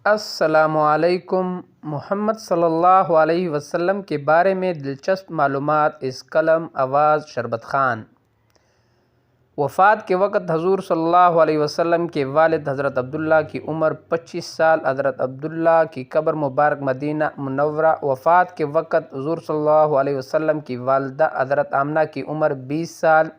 السلام علیکم۔ محمد صلی اللہ علیہ وسلم کے بارے میں دلچسپ معلومات اس قلم آواز شربت خان۔ وفات کے وقت حضور صلی اللہ علیہ وسلم کے والد حضرت عبداللہ کی عمر 25 سال، حضرت عبداللہ کی قبر مبارک مدینہ منورہ۔ وفات کے وقت حضور صلی اللہ علیہ وسلم کی والدہ حضرت آمنہ کی عمر 20 سال،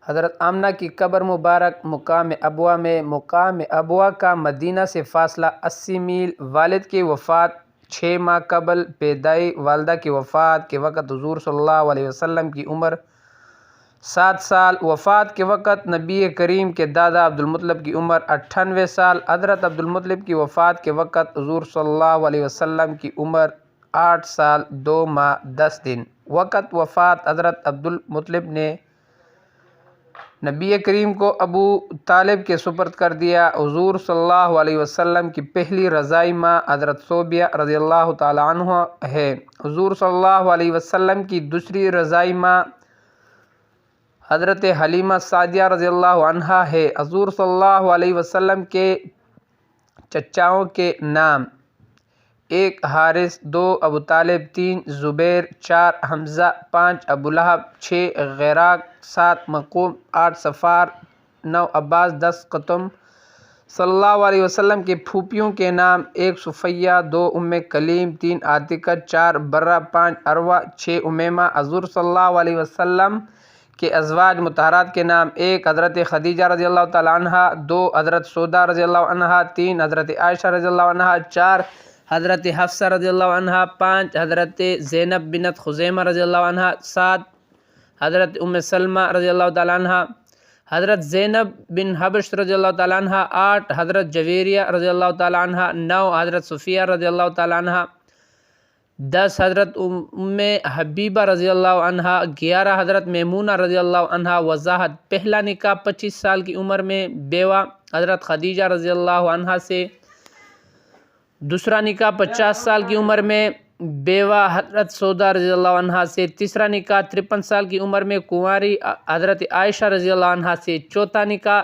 حضرت آمنہ کی قبر مبارک مقام ابوا میں۔ مقام ابوا کا مدینہ سے فاصلہ 80 میل۔ والد کی وفات 6 ماہ قبل پیدائی۔ والدہ کی وفات کے وقت حضور صلی اللہ علیہ وسلم کی عمر 7 سال۔ وفات کے وقت نبی کریم کے دادا عبدالمطلب کی عمر 98 سال۔ حضرت عبدالمطلب کی وفات کے وقت حضور صلی اللہ علیہ وسلم کی عمر 8 سال 2 ماہ 10 دن۔ وقت وفات حضرت عبدالمطلب نے نبی کریم کو ابو طالب کے سپرد کر دیا۔ حضور صلی اللہ علیہ وسلم کی پہلی رضائی ماں حضرت صوبیہ رضی اللہ تعالی عنہ ہے۔ حضور صلی اللہ علیہ وسلم کی دوسری رضائی ماں حضرت حلیمہ سعدیہ رضی اللہ عنہا ہے۔ حضور صلی اللہ علیہ وسلم کے چچاؤں کے نام: 1 حارث، 2 ابو طالب، 3 زبیر، 4 حمزہ، 5 ابو لہب، 6 غیراق، 7 مقوم، 8 صفار، 9 عباس، 10 قطم۔ صلی اللہ علیہ وسلم کے پھوپھیوں کے نام: 1 صفیہ، 2 ام کلیم، 3 عاتقہ، 4 برہ، 5 عروہ، 6 امیمہ۔ حضور صلی اللہ علیہ وسلم کے ازواج مطہرات کے نام: 1 حضرت خدیجہ رضی اللہ تعالی عنہا، 2 حضرت سودا رضی اللہ عنہا، 3 حضرت عائشہ رضی اللہ عنہا، 4 حضرت حفصہ رضی اللہ عنہا، 5 حضرت زینب بنت خزیمہ رضی اللہ عنہا، 7 حضرت ام سلمہ رضی اللہ تعالی عنہا، حضرت زینب بن حبش رضی اللہ تعالی عنہا، 8 حضرت جویریہ رضی اللہ تعالی عنہا، 9 حضرت صفیہ رضی اللہ تعالی عنہا، 10 حضرت ام حبیبہ رضی اللہ عنہا، 11 حضرت میمونہ رضی اللہ عنہا۔ وضاحت: پہلا نکاح 25 سال کی عمر میں بیوہ حضرت خدیجہ رضی اللہ عنہا سے، دوسرا نکاح 50 سال کی عمر میں بیوہ حضرت سودا رضی اللہ عنہا سے، تیسرا نکاح 53 سال کی عمر میں کنواری حضرت عائشہ رضی اللہ عنہا سے، چوتھا نکاح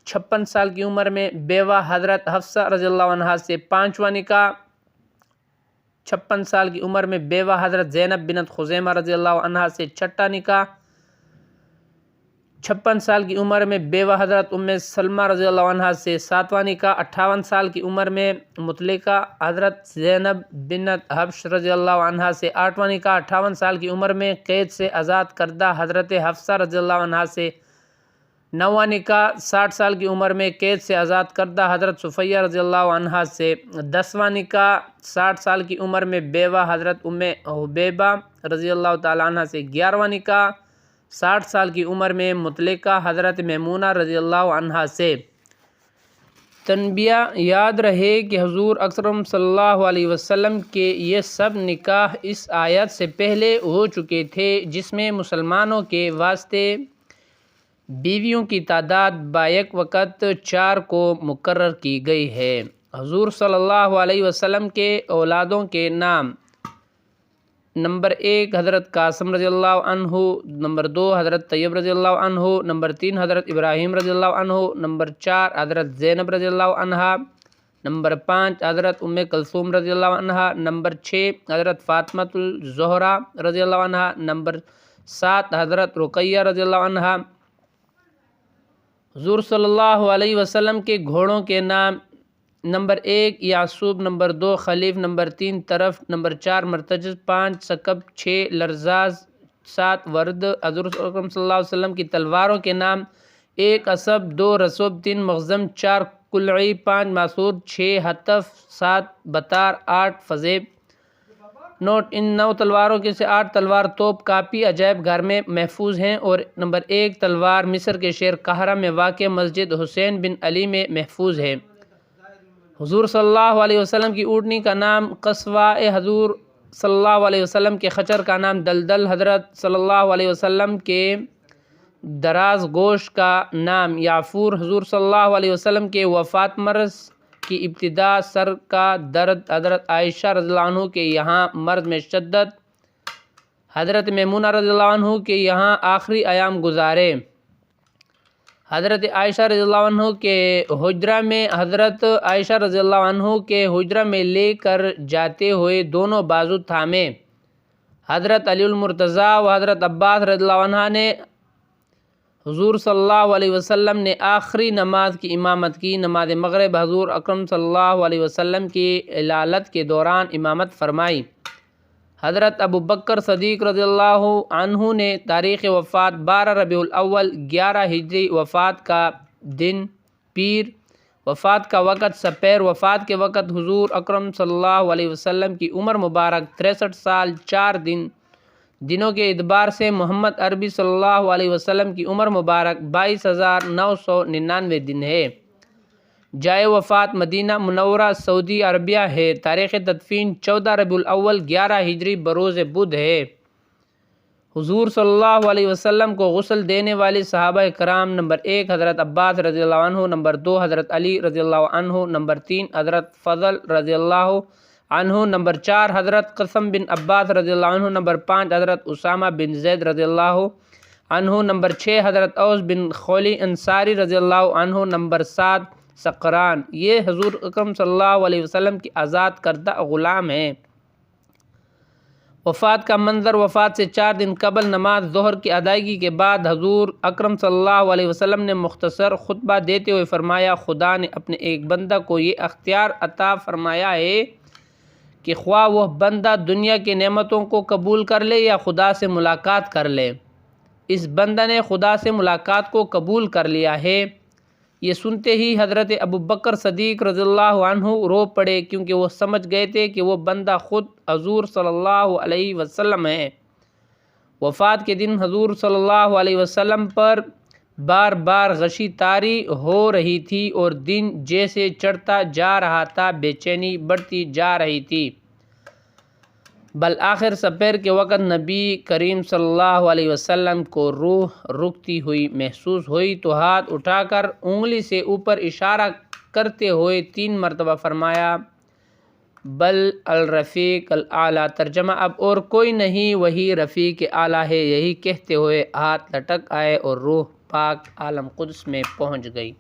56 سال کی عمر میں بیوہ حضرت حفصہ رضی اللہ عنہا سے، پانچواں نکاح 56 سال کی عمر میں بیوہ حضرت زینب بنت خزیمہ رضی اللہ عنہا سے، چھٹا نکاح 56 سال کی عمر میں بیوہ حضرت ام سلمہ رضی اللہ عنہا سے، ساتواں نکاح 58 سال کی عمر میں مطلقہ حضرت زینب بنت حبش رضی اللہ عنہا سے، آٹھواں نکاح 58 سال کی عمر میں قید سے آزاد کردہ حضرت حفصہ رضی اللہ عنہا سے، نواں نکاح 60 سال کی عمر میں قید سے آزاد کردہ حضرت صفیہ رضی اللہ عنہا سے، 10واں نکاح 60 سال کی عمر میں بیوہ حضرت ام حبیبہ رضی اللہ تعالی عنہا سے، 11واں نکاح 60 سال کی عمر میں مطلقہ حضرت میمونہ رضی اللہ عنہا سے۔ تنبیہ: یاد رہے کہ حضور اکرم صلی اللہ علیہ وسلم کے یہ سب نکاح اس آیت سے پہلے ہو چکے تھے، جس میں مسلمانوں کے واسطے بیویوں کی تعداد بیک وقت 4 کو مقرر کی گئی ہے۔ حضور صلی اللہ علیہ وسلم کے اولادوں کے نام: نمبر 1 حضرت قاسم رضی اللہ عنہ، نمبر 2 حضرت طیب رضی اللہ عنہ، نمبر 3 حضرت ابراہیم رضی اللہ عنہ، نمبر 4 حضرت زینب رضی اللہ عنہا، نمبر 5 حضرت ام کلثوم رضی اللہ عنہا، نمبر 6 حضرت فاطمہ الزہرا رضی اللہ عنہا، نمبر 7 حضرت رقیہ رضی اللہ عنہا۔ حضور صلی اللہ علیہ وسلم کے گھوڑوں کے نام: نمبر 1 یعصوب، نمبر 2 خلیف، نمبر 3 طرف، نمبر 4 مرتجز، 5 ثقب، 6 لرزاز، 7 ورد۔ حضور اکرم صلی اللہ علیہ وسلم کی تلواروں کے نام: 1 اسب، 2 رسوب، 3 مخزم، 4 قلعی، 5 ماسور، 6 حتف، 7 بطار، 8 فضیب۔ نوٹ: ان 9 تلواروں کے سے 8 تلوار توپ کاپی عجائب گھر میں محفوظ ہیں، اور نمبر 1 تلوار مصر کے شہر قاہرہ میں واقع مسجد حسین بن علی میں محفوظ ہے۔ حضور صلی اللہ علیہ وسلم کی اونٹنی کا نام قصواء، حضور صلی اللہ علیہ وسلم کے خچر کا نام دلدل، حضرت صلی اللہ علیہ وسلم کے دراز گوشت کا نام یعفور، حضور صلی اللہ علیہ وسلم کے وفات مرض کی ابتدا سر کا درد، حضرت عائشہ رضی اللہ عنہ کے یہاں مرض میں شدت، حضرت میمونہ رضی اللہ عنہ کے یہاں آخری ایام گزارے، حضرت عائشہ رضی اللہ عنہ کے حجرہ میں حضرت عائشہ رضی اللہ عنہ کے حجرہ میں لے کر جاتے ہوئے دونوں بازو تھامے۔ حضرت علی المرتضیٰ و حضرت عباس رضی اللہ عنہ نے حضور صلی اللہ علیہ وسلم نے آخری نماز کی امامت کی۔ نماز مغرب حضور اکرم صلی اللہ علیہ وسلم کی علالت کے دوران امامت فرمائی۔ حضرت ابو بکر صدیق رضی اللہ عنہ نے تاریخ وفات 12 ربیع الاول 11 ہجری، وفات کا دن پیر، وفات کا وقت سپیر، وفات کے وقت حضور اکرم صلی اللہ علیہ وسلم کی عمر مبارک 63 سال 4 دنوں کے اعتبار سے محمد عربی صلی اللہ علیہ وسلم کی عمر مبارک 22,999 دن ہے۔ جائے وفات مدینہ منورہ سعودی عربیہ ہے۔ تاریخ تدفین 14 ربیع الاول 11 ہجری بروز بدھ ہے۔ حضور صلی اللہ علیہ وسلم کو غسل دینے والے صحابہ کرام: نمبر 1 حضرت عباس رضی اللہ عنہ، نمبر 2 حضرت علی رضی اللہ عنہ، نمبر 3 حضرت فضل رضی اللہ عنہ، نمبر 4 حضرت قاسم بن عباس رضی اللہ عنہ، نمبر 5 حضرت اسامہ بن زید رضی اللہ عنہ، نمبر 6 حضرت اوس بن خولی انصاری رضی اللہ عنہ، نمبر 7 سقران۔ یہ حضور اکرم صلی اللہ علیہ وسلم کی آزاد کردہ غلام ہیں۔ وفات کا منظر: وفات سے 4 دن قبل نماز ظہر کی ادائیگی کے بعد حضور اکرم صلی اللہ علیہ وسلم نے مختصر خطبہ دیتے ہوئے فرمایا: خدا نے اپنے ایک بندہ کو یہ اختیار عطا فرمایا ہے کہ خواہ وہ بندہ دنیا کی نعمتوں کو قبول کر لے یا خدا سے ملاقات کر لے۔ اس بندہ نے خدا سے ملاقات کو قبول کر لیا ہے۔ یہ سنتے ہی حضرت ابو بکر صدیق رضی اللہ عنہ رو پڑے، کیونکہ وہ سمجھ گئے تھے کہ وہ بندہ خود حضور صلی اللہ علیہ وسلم ہے۔ وفات کے دن حضور صلی اللہ علیہ وسلم پر بار بار غشی طاری ہو رہی تھی اور دن جیسے چڑھتا جا رہا تھا بے چینی بڑھتی جا رہی تھی۔ بالآخر سپیر کے وقت نبی کریم صلی اللہ علیہ وسلم کو روح رکتی ہوئی محسوس ہوئی تو ہاتھ اٹھا کر انگلی سے اوپر اشارہ کرتے ہوئے 3 مرتبہ فرمایا: بل الرفیق الاعلیٰ۔ ترجمہ: اب اور کوئی نہیں، وہی رفیق اعلیٰ ہے۔ یہی کہتے ہوئے ہاتھ لٹک آئے اور روح پاک عالم قدس میں پہنچ گئی۔